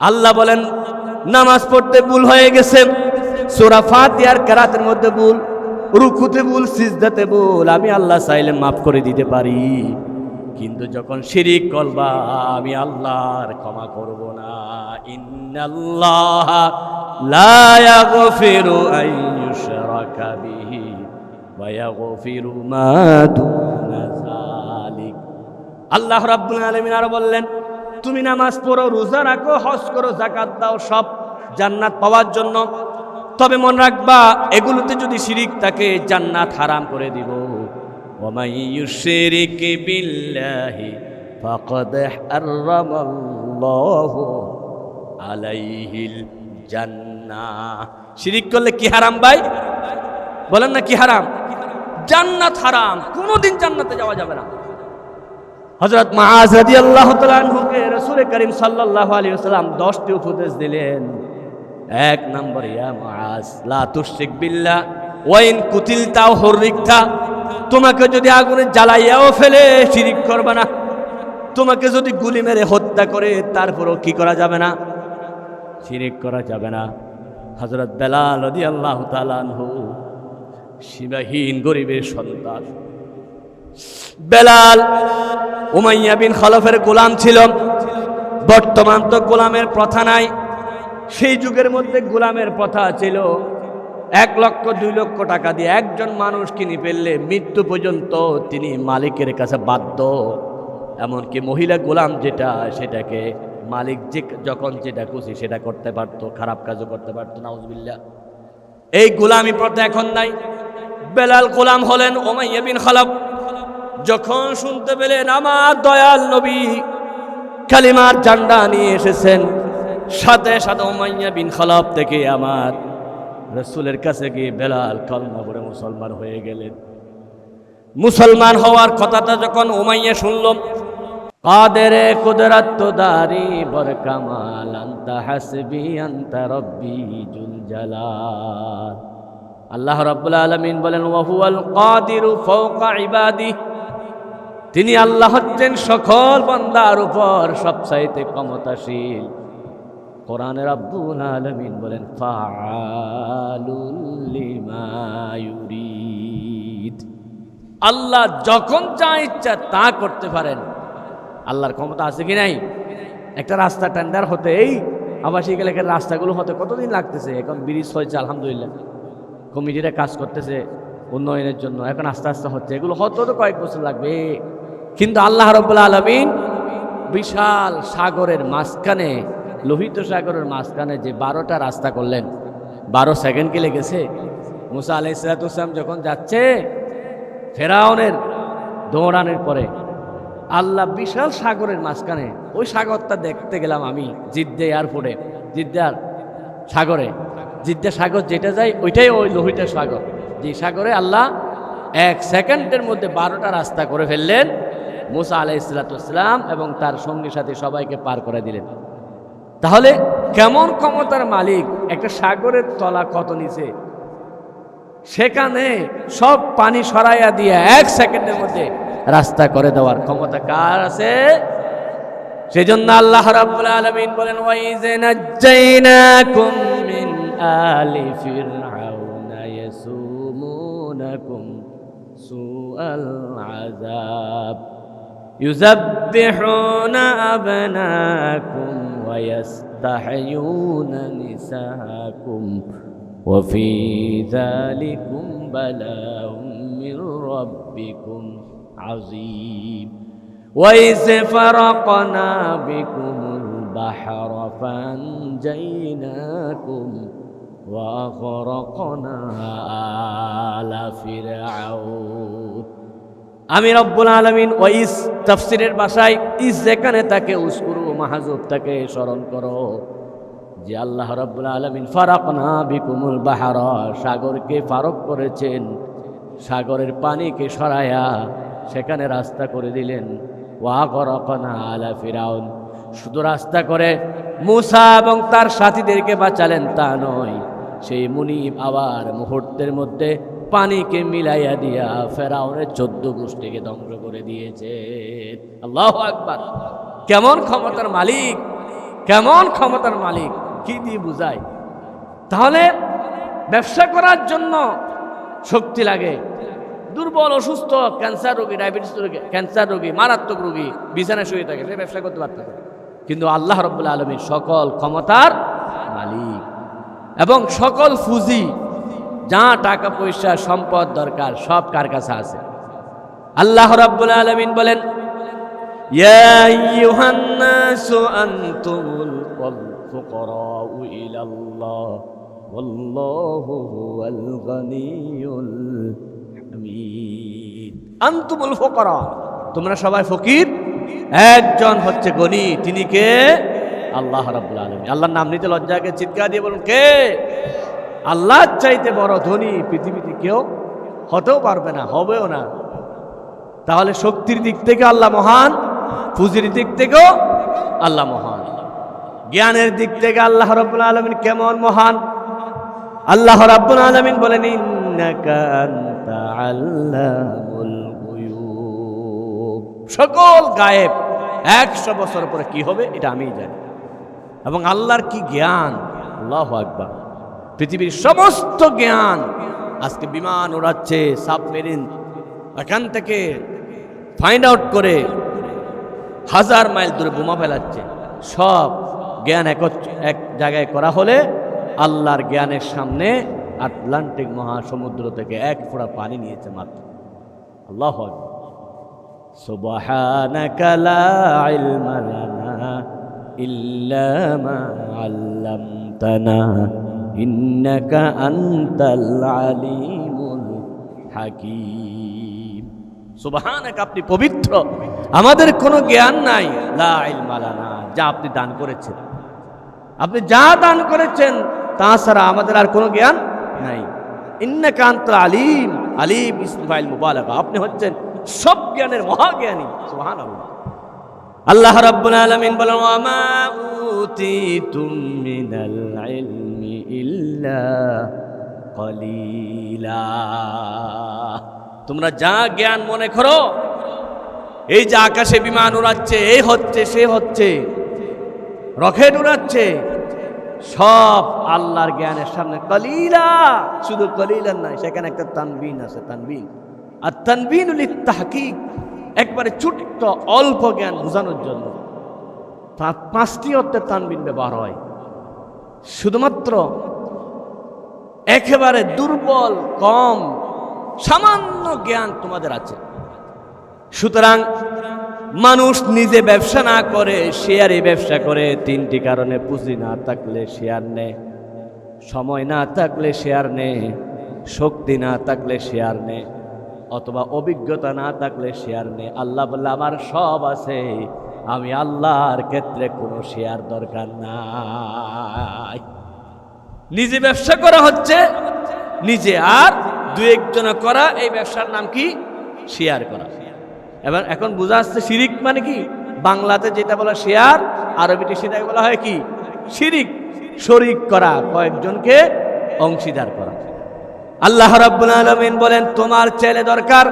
আল্লাহ বলেন নামাজ পড়তে ভুল হয়ে গেছে, সূরা ফাতিহার কেরাতের মধ্যে ভুল, রুকুতে ভুল, সিজদাতে ভুল, আমি আল্লাহ চাইলে মাফ করে দিতে পারি। কিন্তু যখন শিরিক করবা আমি আল্লাহর ক্ষমা করব না। ইন্নাল্লাহা লা ইয়াগফিরু আন ইউশরাকা বিহি ওয়া ইয়াগফিরু মা দুনা যালিক। আল্লাহ রাব্বুল আলামিন আরো বললেন, তুমি নামাজ পড়ো, রোজা রাখো, হজ করো, যাকাত দাও, সব জান্নাত পাওয়ার জন্য। তবে মনে রাখবা এগুলোতে যদি শিরিক থাকে জান্নাত হারাম করে দিব। ওয়ামাই ইউশরিক বিল্লাহি ফাকাদ হারামাল্লাহু আলাইহিল জান্নাহ। শিরিক করলে কি হারাম ভাই? বলেন না কি হারাম? জান্নাত হারাম, কোনোদিন জান্নাতে যাওয়া যাবে না। হযরত মুআজ রাদিয়াল্লাহু তাআলা আনহুকে রাসূল করিম সাল্লাল্লাহু আলাইহি ওয়াসাল্লাম 10টি উপদেশ দিলেন। 1 নম্বর, ইয়া মুআজ লা তুশরিক বিল্লাহ ওয়া ইন কুতিলতা আও হুররিকতা, তোমাকে যদি আগুনে জ্বালাইয়াও ফেলে শিরিক করবে না। তোমাকে যদি গুলি মেরে হত্যা করে তারপরও কি করা যাবে না? শিরিক করা যাবে না। হযরত বেলাল রাদিয়াল্লাহু তাআলা আনহু সীমাহীন গরিবের সন্তান। বেলাল উমাইয়া বিন খলফের গোলাম ছিল। বর্তমান তো গোলামের প্রথা নাই, সেই যুগের মধ্যে গোলামের প্রথা ছিল। 1 লক্ষ 2 লক্ষ টাকা দিয়ে একজন মানুষ কিনে ফেললে মৃত্যু পর্যন্ত তিনি মালিকের কাছে বাধ্য। এমনকি মহিলা গোলাম যেটা, সেটাকে মালিক যখন যেটা খুশি সেটা করতে পারতো, খারাপ কাজও করতে পারতো। নাউজুবিল্লাহ। এই গোলামি প্রথা এখন নাই। বেলাল গোলাম হলেন উমাইয়া বিন খলফ। যখন শুনতে পেলেন আমার দয়াল নবী কালিমার ঝান্ডা নিয়ে এসেছেন, সাথে সাথে উমাইয়া বিন খলফ থেকে আমার রাসূলের কাছে গিয়ে বেলাল কলমা পড়ে মুসলমান হয়ে গেলেন। মুসলমান হওয়ার কথাটা যখন উমাইয়া শুনল, কাদেরে কুদরত দারি বর কামাল আনতা হাসবি আনতা রব্বি জুল জালাল। আল্লাহ রাব্বুল আলামিন বলেন, ওয়া হুয়াল কাদিরু ফাওকা ইবাদি, তিনি আল্লাহ হচ্ছেন সকল বান্দার উপর সবচাইতে ক্ষমতাশীল। কোরআনে রাব্বুল আলামিন বলেন, ফাআলুল লিমা ইউরিদ, আল্লাহ যখন যা ইচ্ছা তা করতে পারেন। আল্লাহর ক্ষমতা আছে কি নাই? একটা রাস্তা টেন্ডার হতে, এই আবাসিক এলাকার রাস্তাগুলো হতে কতদিন লাগতেছে, এখন ব্রিজ হয়েছে আলহামদুলিল্লাহ, কমিটিরা কাজ করতেছে উন্নয়নের জন্য, এখন আস্তে আস্তে হচ্ছে। এগুলো হতে তো কয়েক বছর লাগবে। কিন্তু আল্লাহ রাব্বুল আলামিন বিশাল সাগরের মাঝখানে, লোহিত সাগরের মাঝখানে যে 12টা রাস্তা করলেন, 12 সেকেন্ড কি লেগেছে? মুসা আলাইহিস সালাম যখন যাচ্ছে ফেরাউনের দৌড়ানোর পরে, আল্লাহ বিশাল সাগরের মাঝখানে, ওই সাগরটা দেখতে গেলাম আমি জিদ্দা এয়ারপোর্টে, জিদ্দার সাগরে, জিদ্দা সাগর যেটা যায় ওইটাই ওই লোহিত সাগর, যে সাগরে আল্লাহ 1 সেকেন্ডের মধ্যে 12টা রাস্তা করে ফেললেন। মুসা আলাইহিস সালাম এবং তার সঙ্গী সাথী সবাইকে পার করে দিলেন। তাহলে কেমন ক্ষমতার মালিক! একটা সাগরের তলা কত নিচে, সেখানে সব পানি সরাইয়া দিয়ে 1 সেকেন্ডের মধ্যে রাস্তা করে দেওয়ার ক্ষমতা কার আছে? সেজন্য আল্লাহ রাব্বুল আলামিন বলেন, ওয়া ইযনাজ্জাইনাকুম মিন আলি ফিরআউনা ইয়াসুমুনাকুম সুআল আযাব ইউযাব্বিহুনা আবনাকুম ওয়া ইয়াস্তাহয়ুনা নিসাকুম ওয়া ফি যালিকুম বালাউম মির রাব্বিকুম আযীম وَإِذْ فَرَقْنَا بِكُمُ الْبَحْرَ فَأَنْجَيْنَاكُمْ وَأَغْرَقْنَا آلَ فِرْعَوْنَ। আমি রব্বুল আলামিন ওয়াইস তাফসীরের ভাষায় ইস যেখানে তাকে উসকুরু মাহজুব তাকে স্মরণ করো, যে আল্লাহ রব্বুল আলামিন ফারাকনা বিকুমুল বাহরা, সাগরকে ফারক করেছেন, সাগরের পানিকে সরায়া সেখানে রাস্তা করে দিলেন। ওয়াগরাকনা আলা ফিরাউন, শুধু রাস্তা করে মুসা এবং তার সাথীদেরকে বাঁচালেন তা নয়, সেই মুনিব আবার মুহূর্তের মধ্যে পানিকে মিলাইয়া দিয়া ফেরাউনের 14 গোষ্ঠীকে ধ্বংস করে দিয়েছে। আল্লাহু আকবার! কেমন ক্ষমতার মালিক! কেমন ক্ষমতার মালিক, কি দিয়ে বুঝায়? তাহলে ব্যবসা করার জন্য শক্তি লাগে। দুর্বল, অসুস্থ, ক্যান্সার রোগী, ডায়াবেটিস রোগী, ক্যান্সার রোগী, মারাত্মক রোগী বিছানায় শুয়ে থাকে, সে ব্যবসা করতে পারত না। কিন্তু আল্লাহ রাব্বুল আলামিন সকল ক্ষমতার মালিক, এবং সকল পুঁজি, যা টাকা পয়সা সম্পদ দরকার সব কার কাছে আছে? আল্লাহ রাব্বুল আলামিন বলেন, ইয়া আইয়ুহান নাসু আনতুমুল ফুকারাউ ইলাল্লাহ ওয়াল্লাহু হুয়াল গানিয়ুল হামিদ। আনতুমুল ফুকারা, তোমরা সবাই ফকির, একজন হচ্ছে গনি, তিনি কে? আল্লাহ রাব্বুল আলামিন। আল্লাহর নাম নিতে লজ্জাকে চিৎকার দিয়ে বলুন, কে? আল্লাহর চাইতে বড় ধনী পৃথিবীতে কেউ হতেও পারবে না, হবেও না। তাহলে শক্তির দিক থেকে আল্লাহ মহান, পুঁজির দিক থেকেও আল্লাহ মহান, জ্ঞানের দিক থেকে আল্লাহ রাব্বুল আলামিন কেমন মহান। আল্লাহ রাব্বুল আলামিন বলেন, ইন্নাকা আনতা আল্লামুল গুয়ুব, সকল গায়েব 100 বছর পরে কি হবে এটা আমিই জানি। এবং আল্লাহর কি জ্ঞান, আল্লাহু আকবার। পৃথিবীর সমস্ত জ্ঞান, আজকে বিমান ওড়াচ্ছে, সাবমেরিন এখান থেকে ফাইন্ড আউট করে 1000 মাইল দূরে বোমা ফেলাচ্ছে, সব জ্ঞান এক জায়গায় করা হলে আল্লাহর জ্ঞানের সামনে আটলান্টিক মহাসমুদ্র থেকে 1 ফোঁটা পানি নিয়েছে মাত্র। আল্লাহু আকবার। সুবহানাকা লা ইলমা লানা ইল্লা মা আল্লামতানা ইন্নাকা আনতাল আলিমুল হাকীম। সুবহানাকা, আপনি পবিত্র, আমাদের কোনো জ্ঞান নাই। লা ইলমা লানা, যা আপনি দান করেছেন, আপনি যা দান করেছেন তাছাড়া আমাদের আর কোনো জ্ঞান নাই। ইন্নাকা আনতাল আলিম, আলিম ইসম ফাইল মুবালাগা, আপনি হচ্ছেন সব জ্ঞানের মহাজ্ঞানী। সুবহানাল্লাহ। আল্লাহ রাব্বুল আলামিন বলেন, ওয়া মা উতিতুম মিনাল ইলমি ইল্লা কলিলা, তোমরা যা জ্ঞান মনে করো, এই যে আকাশে বিমান উড়াচ্ছে, এই হচ্ছে, সে হচ্ছে, রকেট উড়াচ্ছে, সব আল্লাহর জ্ঞানের সামনে কলিলা। শুধু কলিলার নাই, সেখানে একটা তানবিন আছে, তানবিন। আর তানবিনুল তাহকিক, একবারে ছোট্ট অল্প জ্ঞান বোঝানোর জন্য 5টি অর্থে তানবিন ব্যবহার হয়। শুধুমাত্র একেবারে দুর্বল, কম, সামান্য জ্ঞান তোমাদের আছে। সুতরাং মানুষ নিজে ব্যবসা না করে শেয়ারে ব্যবসা করে 3টি কারণে: পুঁজি না থাকলে শেয়ার নেয়, সময় না থাকলে শেয়ার নেয়, শক্তি না থাকলে শেয়ার নেয়, অথবা অভিজ্ঞতা না থাকলে শেয়ার নেয়। আল্লাহ বললে, আমার সব আছে, আমি আল্লাহর ক্ষেত্রে কোনো শেয়ার দরকার নাই। নিজে ব্যবসা করা হচ্ছে নিজে, আর 2-1 জন করা, এই ব্যবসার নাম কি? শেয়ার করা। এবার এখন বোঝা যাচ্ছে শিরিক মানে কি। বাংলাতে যেটা বলা শেয়ার, আরবিতে সেটাকে বলা হয় কি? শিরিক। শরিক করা, কয়েকজনকে অংশীদার করা। আল্লাহ রাব্বুল আলামিন বলেন, তোমার ছেলে দরকার,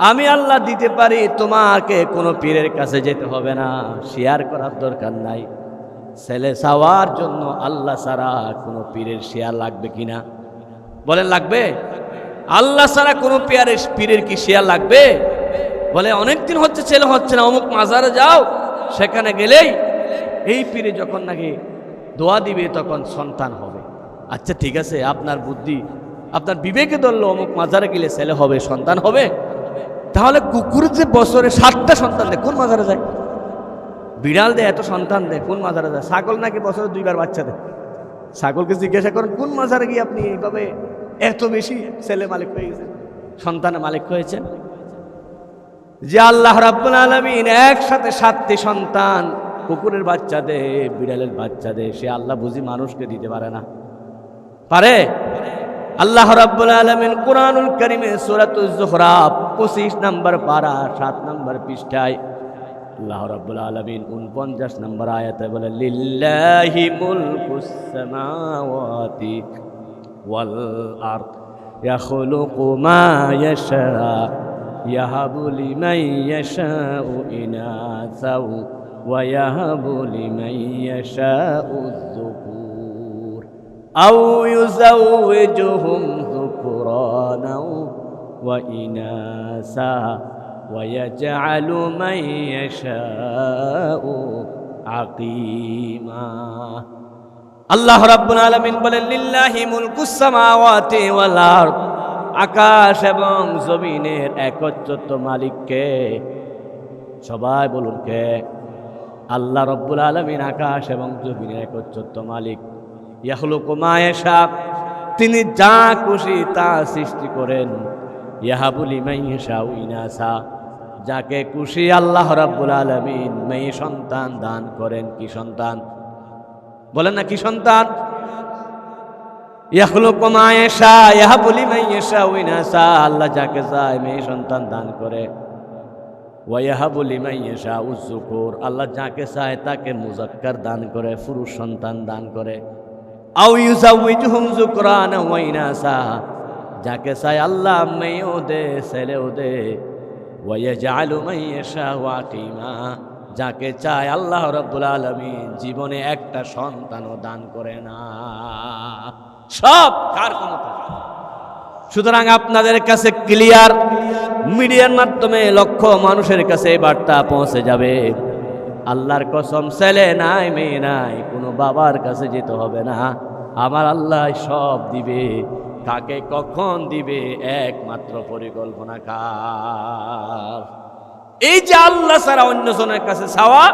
আমি আল্লাহ দিতে পারি, তোমাকে কোনো পীরের কাছে যেতে হবে না, শেয়ার করার দরকার নাই। ছেলে চাওয়ার জন্য আল্লাহ ছাড়া কোনো পীরের শেয়ার লাগবে কিনা? বলেন লাগবে? আল্লাহ ছাড়া কোনো পীরের কি শেয়ার লাগবে? বলে অনেকদিন হচ্ছে ছেলে হচ্ছে না, অমুক মাজারে যাও, সেখানে গেলেই এই পীরে যখন নাকি দোয়া দিবে তখন সন্তান হবে। আচ্ছা ঠিক আছে, আপনার বুদ্ধি, আপনার বিবেকে ধরলো অমুক মাজারে গেলে ছেলে হবে, সন্তান হবে। তাহলে কুকুর যে বছরে 7টা সন্তান দেয়, কোন মাজারে যায়? বিড়াল দেয় এত সন্তান দেয়, কোন মাজারে যায়? ছাগল নাকি বছরে 2বার বাচ্চা দেয়। ছাগলকে জিজ্ঞাসা করেন, কোন মাজারে গিয়ে আপনি এইভাবে এত বেশি ছেলে মালিক হয়ে গেছেন, সন্তানের মালিক হয়েছেন? যে আল্লাহ রাব্বুল আলামিন একসাথে 7টি সন্তান কুকুরের বাচ্চা দে, বিড়ালের বাচ্চা দে, সে আল্লাহ বুঝি মানুষকে দিতে পারে না? পারে? আল্লাহ রাব্বুল আলামিন কুরআনুল কারীমে সূরাতুজ যুখরাফ 25 নম্বর পারা 7 নম্বর পৃষ্ঠায় আল্লাহ রাব্বুল আলামিন 49 নম্বর আয়াতে বলে, লিল্লাহি মুলকুস সামাওয়াতি ওয়াল আরদ ইয়াখলুকু মা ইয়াশা ইয়াহাবু লিমান ইয়াশাউ ইনাসা ويهب لمن يشاء الذكور أو يزوجهم ذكرانا وإناثا ويجعل من يشاء عقيما আল্লাহ রাব্বুল আলামিন বলেন লিল্লাহি মুলকুস সামাওয়াতি ওয়াল আরদ, আকাশ এবং জমিনের একচ্ছত্র মালিক কে? সবাই বলুন কে? আল্লাহ রাব্বুল আলামিন আকাশ এবং জমিনের একচ্ছত্র মালিক। ইয়াখলুকু মা ইয়াশা, তিনি যা খুশি তা সৃষ্টি করেন। ইয়াহাবু লিমান ইয়াশাউ ইনাসা, যাকে খুশি আল্লাহ রাব্বুল আলামিন মেয়ে সন্তান দান করেন। কি সন্তান বলেন না? কি সন্তান? ইয়াখলুকু মা ইয়াশা ইয়াহাবু লিমান ইয়াশাউ ইনাসা, আল্লাহ যাকে চায় মেয়ে সন্তান দান করে। ওয়া ইয়াহাবু লিমান ইয়াশাউ যুকুর, আল্লাহ যাকে চায় তাকে মুযাক্কার দান করে, পুরুষ সন্তান দান করে। আও ইউযাউযুহুম যুকরানা ওয়া ইনাসা, যাকে চায় আল্লাহ মেয়েও দে ছেলেও দে। ওয়া ইয়াজআলু মান ইয়াশাউ আকিমা, যাকে চায় আল্লাহ রাব্বুল আলামিন জীবনে একটা সন্তানও দান করে না। সব কার ক্ষমতা? সুতরাং আপনাদের কাছে ক্লিয়ার, মিডিয়ার মাধ্যমে লক্ষ মানুষের কাছে এই বার্তা পৌঁছে যাবে। আল্লাহর কসম, ছেলে নাই মেয়ে নাই, কোনো বাবার কাছে যেতে হবে না। আমার আল্লাহ সব দিবে। কাকে কখন দিবে একমাত্র পরিকল্পনা কার। এই যে আল্লাহ ছাড়া অন্য জনের কাছে চাওয়া,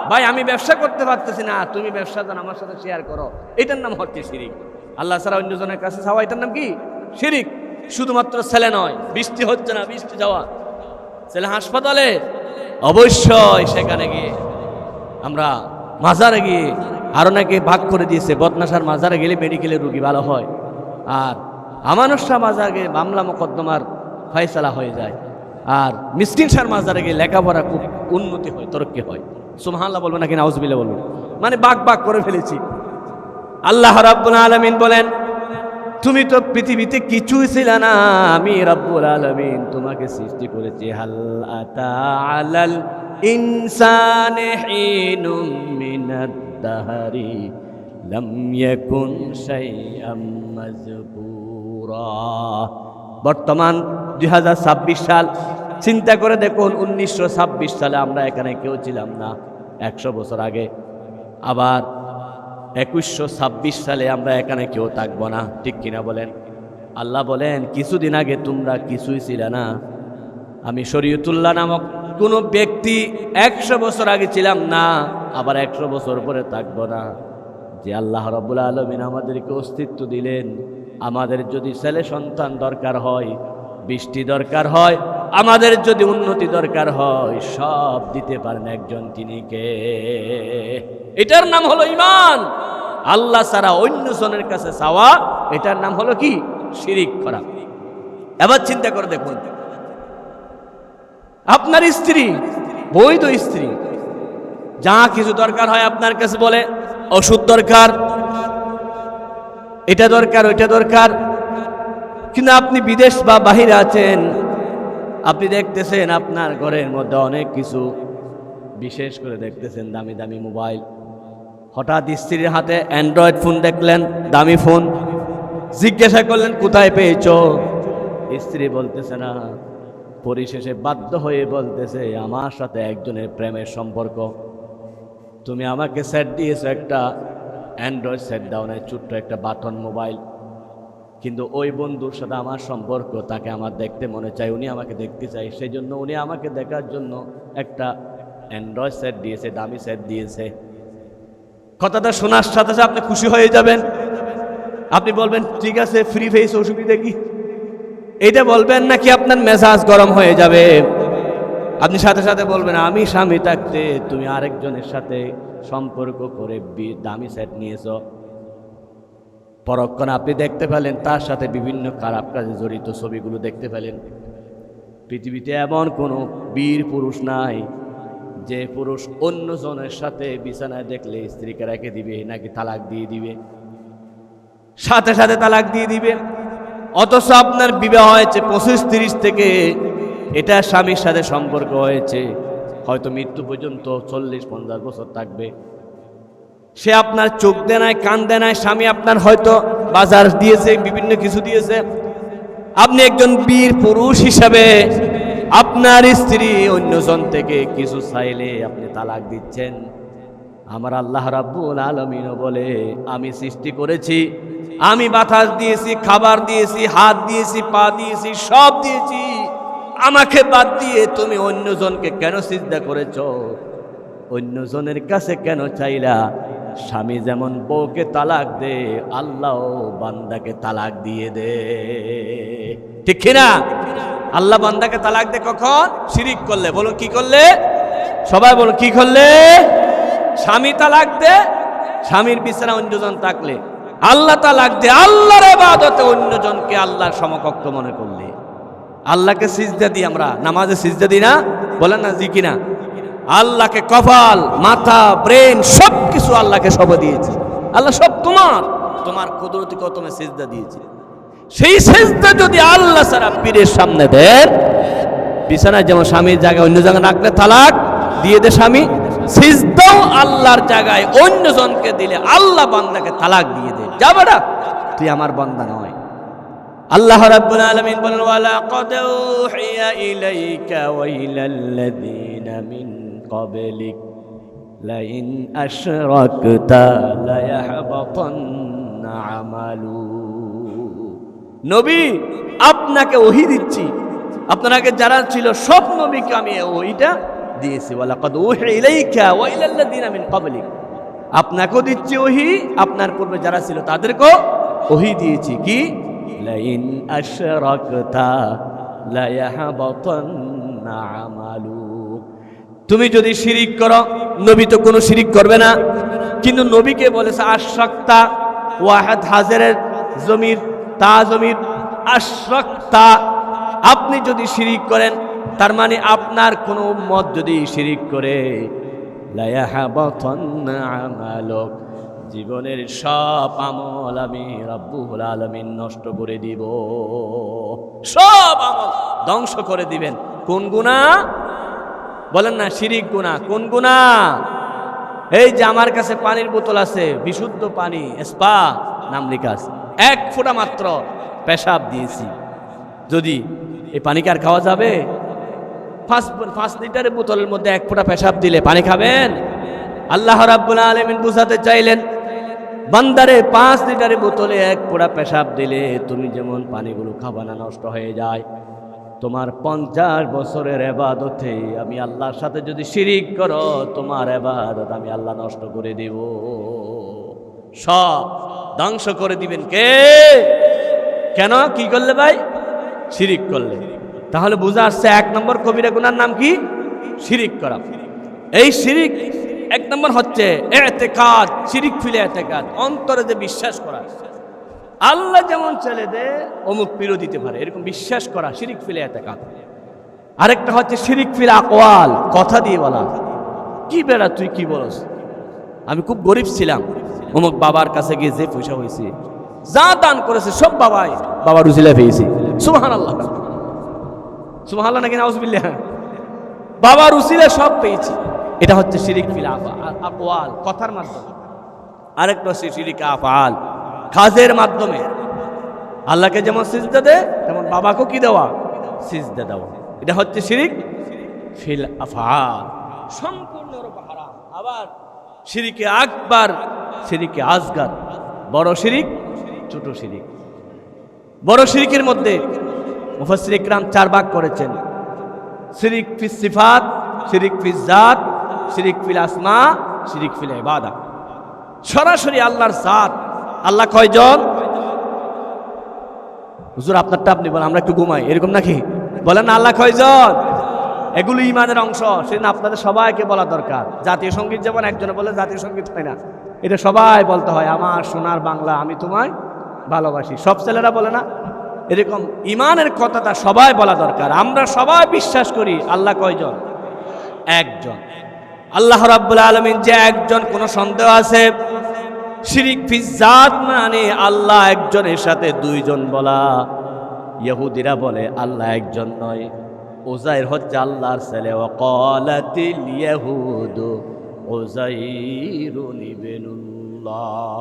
ভাই আমি ব্যবসা করতে পারতেছি না, তুমি ব্যবসা জান আমার সাথে শেয়ার করো, এটার নাম হচ্ছে শিরিক। আল্লাহ ছাড়া অন্য জনের কাছে চাওয়া, এটার নাম কি? শিরিক। শুধুমাত্র ছেলে নয়, বৃষ্টি হচ্ছে না, বৃষ্টি যাওয়া, ছেলে হাসপাতালে, অবশ্যই সেখানে গিয়ে আমরা মাজারে গিয়ে, আরো নাকি ভাগ করে দিয়েছে বদনাশার মাজারে গেলে মেডিকেলের রোগী ভালো হয়, আর আমানুষরা মাজারে গিয়ে মামলা মোকদ্দমার ফয়সালা হয়ে যায়, আর মিসকিন শার মাজারে গিয়ে লেখাপড়া খুব উন্নতি হয়, তরক্কি হয়। সুবহানাল্লাহ বলবো নাকি নাউজুবিল্লাহ বলবো? মানে বাগ করে ফেলেছি। আল্লাহ রাব্বুল আলামিন বলেন, তুমি তো পৃথিবীতে কিছুই ছিল না, আমি রাব্বুল আলামিন তোমাকে সৃষ্টি করেছি। হাল আতা আলাল ইনসানি হিনুম মিনাদ দাহরি লাম ইয়াকুন শাইআম মাযকুরা। বর্তমান 2026 সাল, চিন্তা করে দেখুন 1926 সালে আমরা এখানে কেউ ছিলাম না, 100 বছর আগে। আবার 2126 সালে আমরা এখানে কেউ থাকবো না, ঠিক কিনা বলেন? আল্লাহ বলেন, কিছুদিন আগে তোমরা কিছুই ছিল না। আমি শরীয়তুল্লাহ নামক কোন ব্যক্তি 100 বছর আগে ছিলাম না, আবার 100 বছর পরে থাকবো না। যে আল্লাহ রাব্বুল আলামিন আমাদেরকে অস্তিত্ব দিলেন, আমাদের যদি ছেলে সন্তান দরকার হয়, বৃষ্টি দরকার হয়, আমাদের যদি উন্নতি দরকার হয়, সব দিতে পারেন একজন, তিনি কে? এটার নাম হলো ঈমান। আল্লাহ ছাড়া অন্য জনের কাছে চাওয়া, এটার নাম হলো কি? শিরিক করা। এবার চিন্তা করে দেখুন, আপনার স্ত্রী, বৈধ স্ত্রী, যা কিছু দরকার হয় আপনার কাছে বলে, ওষুধ দরকার, এটা দরকার, ওইটা দরকার, কিন্তু আপনি বিদেশ বা বাহিরে আছেন, আপনি দেখতেছেন আপনার ঘরের মধ্যে অনেক কিছু, বিশেষ করে দেখতেছেন দামি দামি মোবাইল। হঠাৎ স্ত্রীর হাতে অ্যান্ড্রয়েড ফোন দেখলেন, দামি ফোন, জিজ্ঞাসা করলেন কোথায় পেয়েছো? স্ত্রী বলতেছে না, পরিশেষে বাধ্য হয়ে বলতেছে আমার সাথে একজনের প্রেমের সম্পর্ক। তুমি আমাকে সেট দিয়েছো, একটা অ্যান্ড্রয়েড সেট দাও না, ছোট্ট একটা বাটন মোবাইল, কিন্তু ওই বন্ধুর সাথে আমার সম্পর্ক, তাকে আমার দেখতে মনে চাই, উনি আমাকে দেখতে চাই, সেই জন্য উনি আমাকে দেখার জন্য একটা অ্যান্ড্রয়েড সেট দিয়েছে, দামি সেট দিয়েছে। কথাটা শোনার সাথে সাথে আপনি খুশি হয়ে যাবেন, আপনি বলবেন ঠিক আছে, ফ্রি ফেস, অসুবিধা কি? এটা বলবেন নাকি আপনার মেজাজ গরম হয়ে যাবে? আপনি সাথে সাথে বলবেন আমি স্বামী থাকতে তুমি আরেকজনের সাথে সম্পর্ক করে দামি সেট নিয়েছো। পরক্ষণে আপনি দেখতে পেলেন তার সাথে বিভিন্ন খারাপ কাজে জড়িত ছবিগুলো দেখতে পেলেন। পৃথিবীতে এমন কোনো বীর পুরুষ নাই যে পুরুষ অন্য জনের সাথে বিছানায় দেখলে স্ত্রীকে রেখে দিবে নাকি তালাক দিয়ে দিবে, সাথে সাথে তালাক দিয়ে দিবে। অথচ আপনার বিবাহ হয়েছে 25-30 থেকে, এটা স্বামীর সাথে সম্পর্ক হয়েছে, হয়তো মৃত্যু পর্যন্ত 40-50 বছর থাকবে। সে আপনার চোখ দেয় নাই, কান দেয় নাই, স্বামী আপনার হয়তো বাজার দিয়েছে, বিভিন্ন কিছু দিয়েছে। আপনি একজন বীর পুরুষ হিসাবে আপনার স্ত্রী অন্যজন থেকে কিছু চাইলে আপনি তালাক দিচ্ছেন। আমার আল্লাহ রাব্বুল আলামিন বলে, আমি সৃষ্টি করেছি, আমি বাতাস দিয়েছি, খাবার দিয়েছি, হাত দিয়েছি, পা দিয়েছি, সব দিয়েছি, আমাকে বাদ দিয়ে তুমি অন্যজনকে কেন সিজদা করেছো? অন্যজনের কাছে কেন চাইলা? স্বামী যেমন বউকে তালাক দে, আল্লাহ বান্দাকে তালাক দিয়ে দে, ঠিক কিনা? আল্লাহ বান্দাকে তালাক দে কখন? শিরিক করলে। বলুন কি করলে? সবাই বলুন কি করলে? স্বামী তালাক দে, স্বামীর বিছানা অন্যজন থাকলে। আল্লাহ তালাক দে আল্লাহর ইবাদতে অন্যজনকে আল্লাহর সমকক্ষ মনে করলে। আল্লাহকে সিজদা দিই আমরা, নামাজে সিজদা দিই না? বলেন না জি কিনা? আল্লাহকে কপাল, মাথা, ব্রেন সব কিছু আল্লাহকে সব দিয়েছি। আল্লাহ সব তোমার, তোমার কুদরতি কতমে সিজদা দিয়েছি। সেই সিজদা যদি আল্লাহ ছাড়া পীরের সামনে দেন, বিছানায় যেমন স্বামীর জায়গায় অন্য জায়গায় রাখলে তালাক দিয়ে দে স্বামী, সিজদাও আল্লাহর জায়গায় অন্যজনকে দিলে আল্লাহ বান্দাকে তালাক দিয়ে দে। যা বেটা, তুই আমার বান্দা নয়। আল্লাহ রাব্বুল আলামিন বলেন, ওয়ালা ক্বাদ উহিয়া ইলাইকা ওয়া ইলাল্লাযীনা মিন ক্বাবলিক লাইন আশরাকতা লায়াহবাতান্না আমালু। নবী, আপনাকে ওহী দিচ্ছি, আপনার আগে যারা ছিল সব নবীকে আমি ওহীটা দিয়েছি। ওয়ালা ক্বাদ উহিয়া ইলাইকা ওয়া ইলাল্লাযীনা মিন ক্বাবলিক, আপনাকেও দিচ্ছি ওহী, আপনার পূর্বে যারা ছিল তাদেরকেও ওহী দিয়েছি। কি? লাইন আশরাকতা লায়াহবাতান্না আমালু। তুমি যদি শিরিক করো, নবী তো কোনো শিরিক করবে না, কিন্তু নবীকে বলেছে আশরাকতা, ওয়াহাদ হাজারের জমির তা জমির আশরাকতা। আপনি যদি শিরিক করেন, তার মানে আপনার কোনো উম্মত যদি শিরিক করে, লায়াহবাতান্না আমালুক, জীবনের সব আমল আমি রাব্বুল আলামিন নষ্ট করে দিব, সব আমল ধ্বংস করে দিবেন। কোন গুনাহ? বলেন না, শিরিক গুনাহ। কোন গুনাহ? এই যে আমার কাছে পানির বোতল আছে, বিশুদ্ধ পানি, স্পা নাম লেখা আছে, 1 ফোঁটা মাত্র পেশাব দিয়েছি, যদি এই পানি কি আর খাওয়া যাবে? 5 লিটারের বোতলের মধ্যে 1 ফোঁটা পেশাব দিলে পানি খাবেন? আল্লাহ রাব্বুল আলামিন বুঝাতে চাইলেন, বান্দারে 5 লিটারের বোতলে 1 ফোঁটা পেশাব দিলে তুমি যেমন পানিগুলো খাবা না, নষ্ট হয়ে যায়, তোমার 50 বছরের ইবাদতে আমি আল্লাহর সাথে যদি শিরিক করো, তোমার ইবাদত আমি আল্লাহ নষ্ট করে দেব, সব ধ্বংস করে দিবেন। কে? কেন? কি করলে ভাই? শিরিক করলে। তাহলে বুঝা আসছে 1 নম্বর কবিরা গুনার নাম কি? শিরিক করা। এই শিরিক 1 নম্বর হচ্ছে ইতিকাদ, শিরিক ফিলে ইতিকাদ, অন্তরে যে বিশ্বাস করা আল্লাহ যেমন ছেলে দে অমুক পীরও দিতে পারে, এরকম বিশ্বাস করা শিরিক ফিলে ইতিকাদ। আরেকটা হচ্ছে শিরিক ফিল আকওয়াল, কথা দিয়ে বলা, কি বেড়া তুই কি বলস, আমি খুব গরিব ছিলাম, অমুক বাবার কাছে গিয়ে যে পয়সা হয়েছে, যা দান করেছে সব বাবার উসিলা পেয়েছি। সুবহানাল্লাহ, সুবহানাল্লাহ নাকি নাউজুবিল্লাহ, বাবার উসিলা সব পেয়েছি। এটা হচ্ছে শিরিক ফিল আকওয়াল, কথার মাধ্যমে। আরেকটা হচ্ছে শিরিক আফআল, কাজের মাধ্যমে। আল্লাহকে যেমন সিজদা দে, তেমন বাবাকেও কি দেওয়া? সিজদা দেওয়া। এটা হচ্ছে শিরিক ফিল আফআল, সম্পূর্ণরূপে হারাম। আবার শিরিকে আকবার, শিরিকে আসগার, বড় শিরিক, ছোট শিরিক। বড় শিরিকের মধ্যে মুফাসসির ইকরাম 4 ভাগ করেছেন: শিরিক ফিস সিফাত, শিরিক ফিস জাত, শিরিক ফিল আসমা, শিরিক ফিল ইবাদা। সরাসরি আল্লাহর জাত। আল্লাহ কয়জন? হুজুর আপনারটা আপনি বলেন, আমরা একটু ঘুমাই, এরকম নাকি? বলেন না, আল্লাহ কয়জন? এগুলো ইমানের অংশ, সেদিন আপনাদের সবাইকে বলা দরকার। জাতীয় সঙ্গীত যেমন একজনে বলে জাতীয় সঙ্গীত হয় না, এটা সবাই বলতে হয়, আমার সোনার বাংলা আমি তোমায় ভালোবাসি, সব ছেলেরা বলে না, এরকম ইমানের কথাটা সবাই বলা দরকার। আমরা সবাই বিশ্বাস করি আল্লাহ কয়জন? একজন। আল্লাহ রাব্বুল আলামিন যে একজন, কোনো সন্দেহ আছে? শিরিক ফিস জাত মানে আল্লাহ একজনের সাথে 2 জন বলা। ইহুদিরা বলে আল্লাহ একজন নয়, উযাইর হচ্ছে আল্লাহর ছেলে। ওয়াকালাতিল ইয়াহুদু উযাইরুন ইবনুল্লাহ।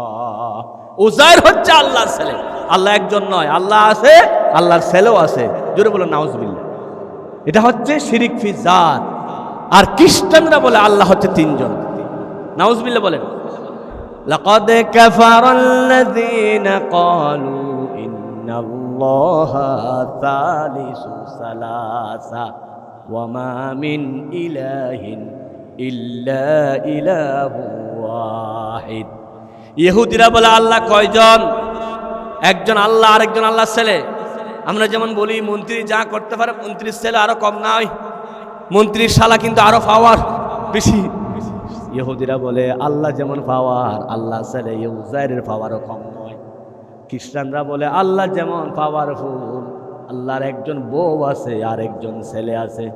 উযাইর হচ্ছে আল্লাহর ছেলে। আল্লাহ একজন নয়, আল্লাহ আছে, আল্লাহর ছেলেও আছে। জোরে বলো নাউজুবিল্লাহ। এটা হচ্ছে শিরিক ফি জাত। আর খ্রিস্টানরা বলে আল্লাহ হচ্ছে তিনজন। নাউজুবিল্লাহ বলেন। লাকাদ কাফারাল্লাযীনা ক্বালু ইন্নাল্লাহা সালিসু সালাসা ওয়া মা মিন ইলাহিন ইল্লা ইলাহু ওয়াহিদ। ইহুদিরা বলে আল্লাহ কয়জন? একজন আল্লাহ, আরেকজন আল্লাহর ছেলে। আমরা যেমন বলি মন্ত্রী যা করতে পারে মন্ত্রীর ছেলে আরো কম নয়, মন্ত্রীর শালা কিন্তু আরো পাওয়ার বেশি। ইহুদিরা বলে আল্লাহ যেমন পাওয়ার, আল্লাহ ছেলে উযাইরের পাওয়ারও কম নয়। খ্রিস্টানরা বলে আল্লাহ যেমন পাওয়ারফুল, আল্লাহর একজন বউ আছে আর একজন ছেলে আছে।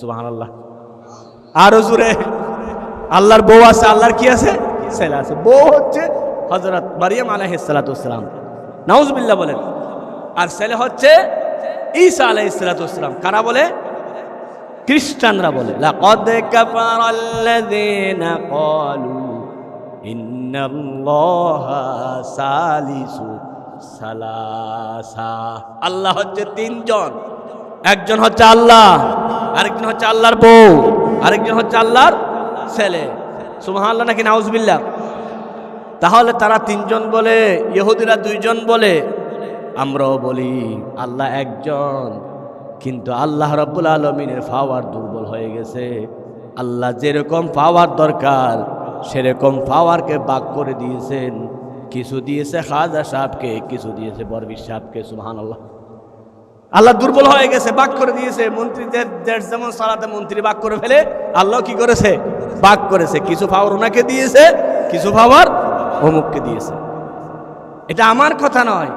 সুবহানাল্লাহ। আরো জোরে, আল্লাহর বউ আছে, আল্লাহর কি আছে? ছেলে আছে। বউ হচ্ছে হযরত মারিয়াম আলাইহিস সালাতু ওয়াস সালাম। নাউজুবিল্লাহ বলেন। আর ছেলে হচ্ছে ঈসা আলাইহিস সালাতু ওয়াস সালাম। কারা বলে? খ্রিস্টানরা বলে। লাকাদ কাফারাল্লাযীনা ক্বালু ইন্নাল্লাহা সালিসু সালাসা। আল্লাহ হচ্ছে তিনজন। একজন হচ্ছে আল্লাহ, আরেকজন হচ্ছে আল্লাহর বউ, আরেকজন হচ্ছে আল্লাহর ছেলে। সুবহানাল্লাহ নাকি নাউজুবিল্লাহ? তাহলে তারা তিনজন বলে, ইহুদিরা দুইজন বলে, আমরাও বলি আল্লাহ একজন। কিন্তু আল্লাহ রাব্বুল আলামিনের পাওয়ার দুর্বল হয়ে গেছে। আল্লাহ যেরকম পাওয়ার দরকার সেরকম পাওয়ারকে ভাগ করে দিয়েছেন। কিছু দিয়েছে খাজা সাহেবকে, কিছু দিয়েছে বরবিশ সাহেবকে। সুবহানাল্লাহ। আল্লাহ দুর্বল হয়ে গেছে, ভাগ করে দিয়েছে। মন্ত্রীদের দেশ যেমন সালাতে মন্ত্রী ভাগ করে ফেলে, আল্লাহ কি করেছে? ভাগ করেছে। কিছু পাওয়ার ওনাকে দিয়েছে, কিছু পাওয়ার অমুককে দিয়েছে। এটা আমার কথা নয়,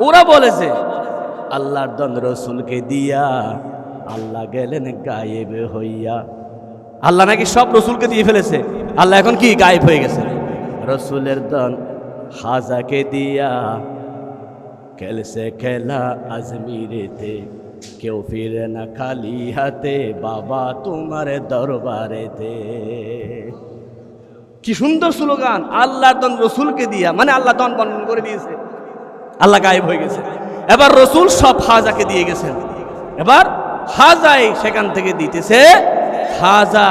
ওরা বলেছে। আল্লাহর দন রসুলকে দিয়া আল্লাহ গেলেন গায়েব হইয়া। আল্লাহ নাকি সব রসুলকে দিয়ে ফেলেছে, আল্লাহ এখন কি গায়েব হয়ে গেছে। রসুলের দন খাজাকে দিয়া খেলছে খেলা আজমিরেতে, কেউ ফিরে না খালি হাতে বাবা তোমার দরবারেতে। কি সুন্দর স্লোগান! আল্লাহর দন রসুলকে দিয়া, মানে আল্লাহ দন বর্ণন করে দিয়েছে, আল্লাহ গায়েব হয়ে গেছে। এবার রসুল সব খাজাকে দিয়ে গেছেন, এবার খাজাই সেখান থেকে দিতেছে। খাজা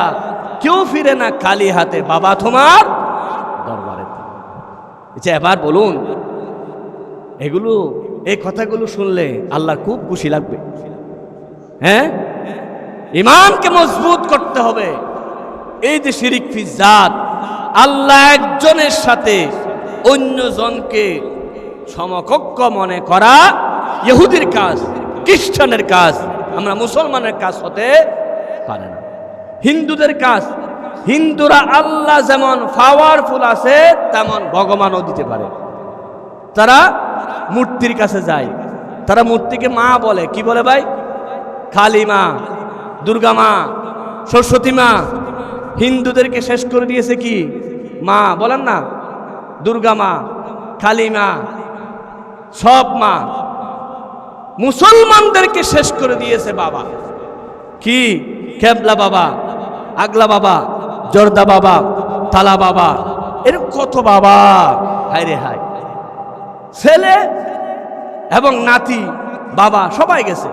কেউ ফিরে না খালি হাতে বাবা তোমার দরবারেতে। আচ্ছা এবার বলুন, এগুলো এই কথাগুলো শুনলে আল্লাহর খুব খুশি লাগবে। হ্যাঁ, ঈমানকে মজবুত করতে হবে। এই যে শিরিক ফি জাত, আল্লাহ একজনের সাথে অন্যজনকে সমকক্ষ মনে করা ইহুদির কাজ, খ্রিস্টানের কাজ। আমরা মুসলমানের কাজ হতে পারে না। হিন্দুদের কাজ, হিন্দুরা আল্লাহ যেমন পাওয়ারফুল আছে তেমন ভগবানও দিতে পারে। তারা মূর্তির কাছে যায়, তারা মূর্তিকে মা বলে। কি বলে ভাই? কালী মা, দুর্গা মা, সরস্বতী মা। হিন্দুদেরকে শেষ করে দিয়েছে কি? মা বলেন না, দুর্গা মা, কালী মা, সব মা। মুসলমানদেরকে শেষ করে দিয়েছে বাবা। কি? কেবলা বাবা, আগলা বাবা, জর্দা বাবা, তালা বাবা, এরকম কত বাবা। হায় রে হায়। ছেলে এবং নাতি বাবা সবাই গেছে।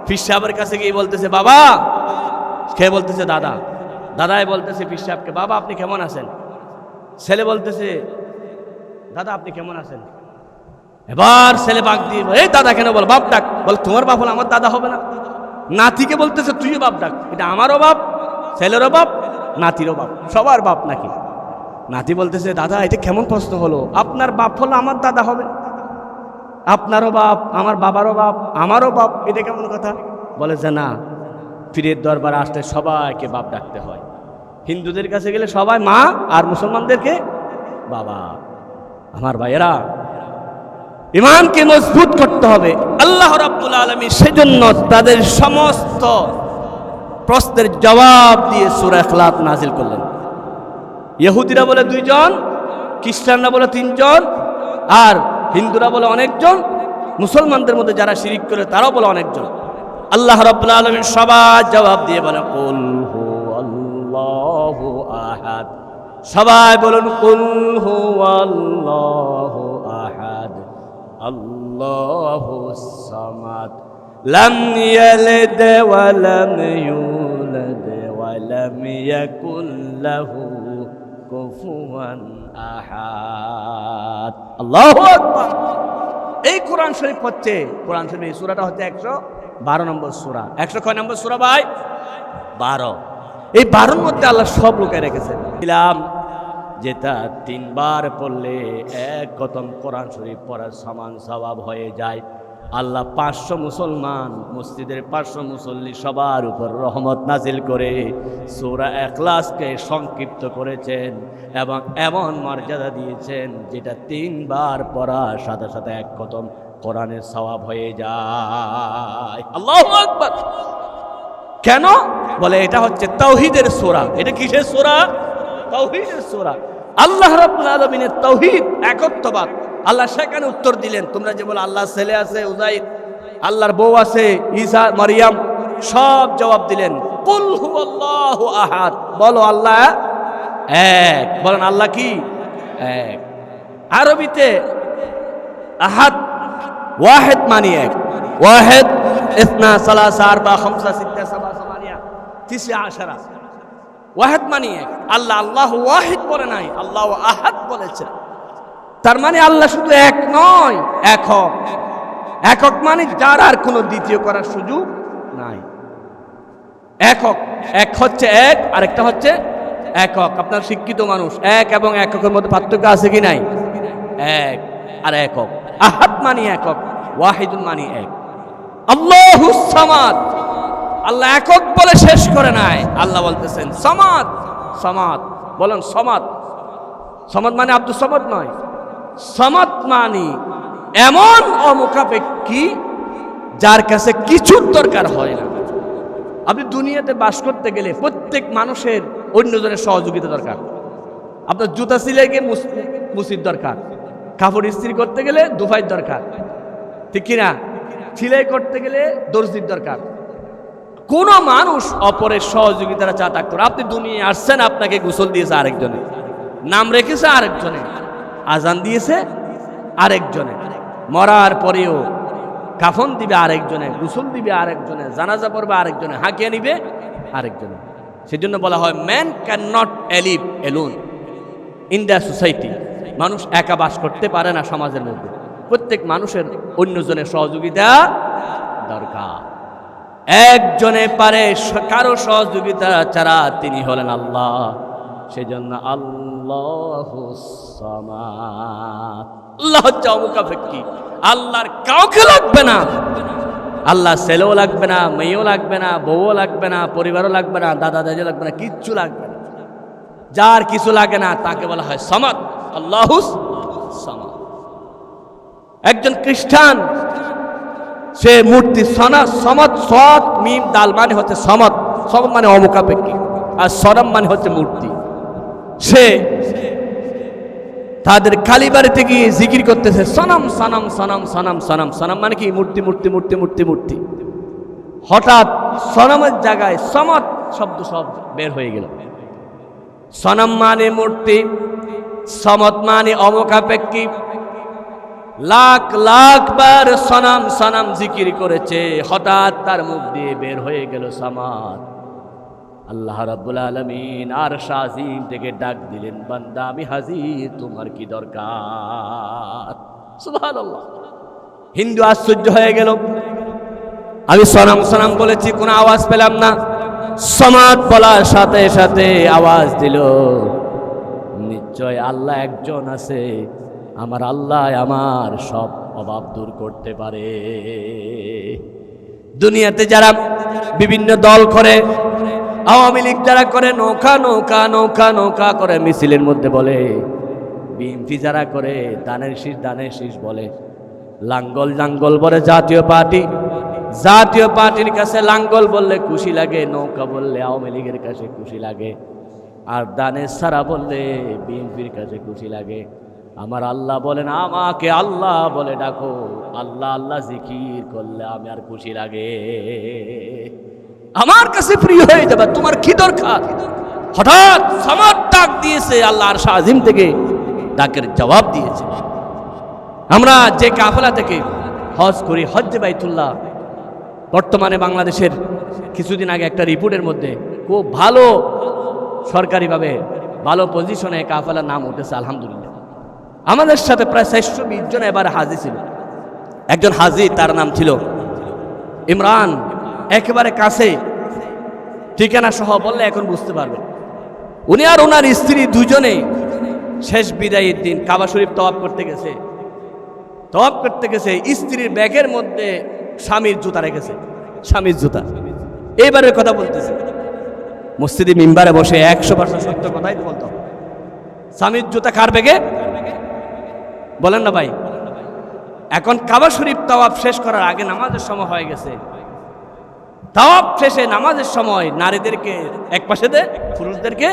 পীর সাহেবের কাছে গিয়ে বলতেছে বাবা, কে বলতেছে দাদা, দাদাই বলতেছে পীর সাহেবকে বাবা আপনি কেমন আছেন? ছেলে বলতেছে দাদা আপনি কেমন আছেন? এবার ছেলে বাগ দিয়ে এই দাদা কেন বল, বাপ ডাক। বল তোমার বাপ হলো আমার দাদা হবে না? নাতিকে বলতেছে তুইও বাপ ডাক। এটা আমারও বাপ, ছেলেরও বাপ, নাতিরও বাপ, সবার বাপ নাকি? নাতি বলতেছে দাদা এটা কেমন প্রশ্ন হলো? আপনার বাপ হলো আমার দাদা হবে, আপনারও বাপ, আমার বাবারও বাপ, আমারও বাপ, এটা কেমন কথা? বলে যে না, পীরের দরবারে আসতে সবাইকে বাপ ডাকতে হয়। হিন্দুদের কাছে গেলে সবাই মা, আর মুসলমানদেরকে বাবা। আমার ভাইয়েরা, ঈমানকে মজবুত করতে হবে। আল্লাহ রাব্বুল আলামিন সেজন্য তাদের সমস্ত প্রশ্নের জবাব দিয়ে সূরা ইখলাস নাজিল করলেন। ইহুদিরা বলে দুইজন, খ্রিস্টানরা বলে তিনজন, আর হিন্দুরা বলে অনেকজন, মুসলমানদের মধ্যে যারা শিরিক করে তারাও বলে অনেকজন। আল্লাহ রাব্বুল আলামিন সবার জবাব দিয়ে বলেন কুল হুয়াল্লাহু আহাদ। সবাই বলুন কুল হুয়াল্লাহু আহাদ আল্লাহুস সামাদ লাম ইয়ালিদ ওয়া লাম ইউলাদ ওয়া লাম ইয়াকুল লাহু কুফুয়ান আহাদ। আল্লাহু আকবার। এই কোরআন শরীফ হচ্ছে, কোরআন শরীফ এই সূরাটা হচ্ছে 112 নম্বর সূরা। 100 কয় নম্বর সূরা ভাই? 12। এই 12-র মধ্যে আল্লাহ সব লুকিয়ে রেখেছেন। দিলাম যেটা 3 বার পড়লে এক খতম কোরআন শরীফ পড়ার সমান সওয়াব হয়ে যায়। আল্লাহ 500 মুসলমান, মসজিদের 500 মুসল্লি সবার উপর রহমত নাজিল করে সূরা ইখলাসকে সংক্ষিপ্ত করেছেন এবং এমন মর্যাদা দিয়েছেন যেটা 3 বার পড়ার সাথে সাথে এক খতম কোরআনের সওয়াব হয়ে যায়। আল্লাহু আকবার। কেন? বলে এটা হচ্ছে তাওহীদের সূরা। এটা কিসের সূরা? তাওহীদের সূরা। আল্লাহ রাব্বুল আলামিনের তাওহীদ, একত্ববাদ। আল্লাহ সেখানে উত্তর দিলেন, তোমরা যে বলো আল্লাহর ছেলে আছে উযাইর, আল্লাহর বউ আছে ঈসা মারইয়াম, সব জবাব দিলেন কুল হুয়াল্লাহু আহাদ। বলো আল্লাহ এক। বলেন আল্লাহ কি? এক। আরবিতে আহাদ ওয়াহিদ মানে এক। ওয়াহিদ ইসনা সালাসা আরবা খামসা সিত্তা সাবা সামানিয়া তিসা আশারা। ওয়াহিদ মানে এক। আল্লাহ আল্লাহু ওয়াহিদ বলে নাই, আল্লাহু আহাদ বলেছেন। তার মানে আল্লাহ শুধু এক নয়, একক। একক মানে যার আর কোনো দ্বিতীয় করার সুযোগ নাই। একক, এক হচ্ছে এক, আরেকটা হচ্ছে একক। আপনার শিক্ষিত মানুষ, এক এবং এককের মধ্যে পার্থক্য আছে কি নাই? এক আর একক। আহাদ মানে একক, ওয়াহিদুন মানে এক। আল্লাহুস সামাদ। আল্লাহ একক বলে শেষ করে নাই, আল্লাহ বলতেছেন সামাদ। সামাদ বলেন সামাদ। সামাদ মানে আব্দুস সামাদ নয়। সামাদ মানে এমন অমুখাপেক্ষী যার কাছে কিছুর দরকার হয় না। আপনি দুনিয়াতে বাস করতে গেলে প্রত্যেক মানুষের অন্যজনের সহযোগিতা দরকার। আপনার জুতা সিলাই গিয়ে মুসির দরকার, কাপড় ইস্ত্রি করতে গেলে দুভাইয়ের দরকার, ঠিক কিনা? সিলাই করতে গেলে দর্জির দরকার। কোন মানুষ অপরের সহযোগিতারা চা ত্যাগ করে। আপনি দুনিয়ায় আসছেন, আপনাকে গোসল দিয়েছে আরেকজনে, নাম রেখেছে আরেকজনে, আজান দিয়েছে আরেকজনে, মরার পরেও কাফন দিবে আরেকজনে, গোসল দিবে আরেকজনে, জানাজা পড়বে আরেকজনে, হাঁকিয়ে নিবে আরেকজনে। সেজন্য বলা হয় man can not live alone in the society. মানুষ একা বাস করতে পারে না সমাজের মধ্যে। প্রত্যেক মানুষের অন্যজনের সহযোগিতা দরকার। একজনে পারে কারো সহযোগিতা ছাড়া, তিনি হলেন আল্লাহ। সেজন্য আল্লাহুস সামাদ। আল্লাহ হচ্ছে অমুখাপেক্ষী। আল্লাহর কাউকে লাগবে না। আল্লাহ ছেলেও লাগবে না, মেয়েও লাগবে না, বউও লাগবে না, পরিবারও লাগবে না, দাদা দাদি লাগবে না, কিচ্ছু লাগবে না। যার কিছু লাগে না তাকে বলা হয় সামাদ। আল্লাহুস সামাদ। একজন খ্রিস্টান, সে মূর্তি সনা সমদ সৎ মিম দাল মানে হচ্ছে সমদ। সমদ মানে অমুখাপেক্ষী, আর সনম মানে হচ্ছে মূর্তি। সে তাদের কালীবাড়িতে গিয়ে জিকির করতেছে সনম সনম সনম সনম সনম। সনম মানে কি? মূর্তি মূর্তি মূর্তি মূর্তি মূর্তি। হঠাৎ সনমের জায়গায় সমদ শব্দ সব বের হয়ে গেল। সনম মানে মূর্তি, সমদ মানে অমুখাপেক্ষী। লাখ লাখ বার সনম সনম জিকির করেছে, হঠাৎ তার মুখ দিয়ে বের হয়ে গেল সামাদ। আল্লাহ রাব্বুল আলামিন আরশ আজিম থেকে ডাক দিলেন, বান্দা আমি হাজির, তোমার কি দরকার? সুবহানাল্লাহ। হিন্দু আশ্চর্য হয়ে গেল, আমি সনম সনম বলেছি, কোনো আওয়াজ পেলাম না। সামাদ বলার সাথে সাথে আওয়াজ দিল, নিশ্চয় আল্লাহ একজন আছে, আমার আল্লাহ আমার সব অভাব দূর করতে পারে। দুনিয়াতে যারা বিভিন্ন দল করে, আওয়ামী লীগ যারা করে নৌকা নৌকা নৌকা নৌকা করে মিছিলের মধ্যে বলে, বিএনপি যারা করে দানের শীষ বলে, লাঙ্গল লাঙ্গল বলে জাতীয় পার্টি। জাতীয় পার্টির কাছে লাঙ্গল বললে খুশি লাগে, নৌকা বললে আওয়ামী লীগের কাছে খুশি লাগে, আর দানের সারা বললে বিএনপির কাছে খুশি লাগে। আমার আল্লাহ বলেন আমাকে আল্লাহ বলে ডাকো, আল্লাহ আল্লাহ জিকির করলে আমি আর খুশি লাগে, আমার কাছে প্রিয় হয়ে যাবে। তোমার কি দরকার? হঠাৎ সামাদ ডাক দিয়েছে, আল্লাহ আরশ আজিম থেকে ডাকের জবাব দিয়েছে। আমরা যে কাফেলা থেকে হজ করি, হজ্জে বাইতুল্লাহ, বর্তমানে বাংলাদেশের কিছুদিন আগে একটা রিপোর্টের মধ্যে খুব ভালো সরকারিভাবে ভালো পজিশনে কাফেলার নাম উঠেছে, আলহামদুলিল্লাহ। আমাদের সাথে প্রায় 420 জন এবার হাজি ছিল। একজন হাজি, তার নাম ছিল ইমরান, একেবারে কাছে, ঠিকানা সহ বললে এখন বুঝতে পারবে। উনি আর ওনার স্ত্রী দুজনেই শেষ বিদায়ের দিন কাবা শরীফ তওয়াফ করতে গেছে। তওয়াফ করতে গেছে, স্ত্রীর ব্যাগের মধ্যে স্বামীর জুতা রেখেছে, স্বামীর জুতা। এইবারের কথা বলতেছে, মসজিদে মিম্বারে বসে 100% সত্য কথাই তো বলতো। স্বামীর জুতা কার ব্যাগে বলেন না ভাই? এখন কাবা শরীফ তাওয়াফ শেষ করার আগে নামাজের সময় হয়ে গেছে। তাওয়াফ শেষে নামাজের সময় নারীদেরকে এক পাশে দেয়, পুরুষদেরকে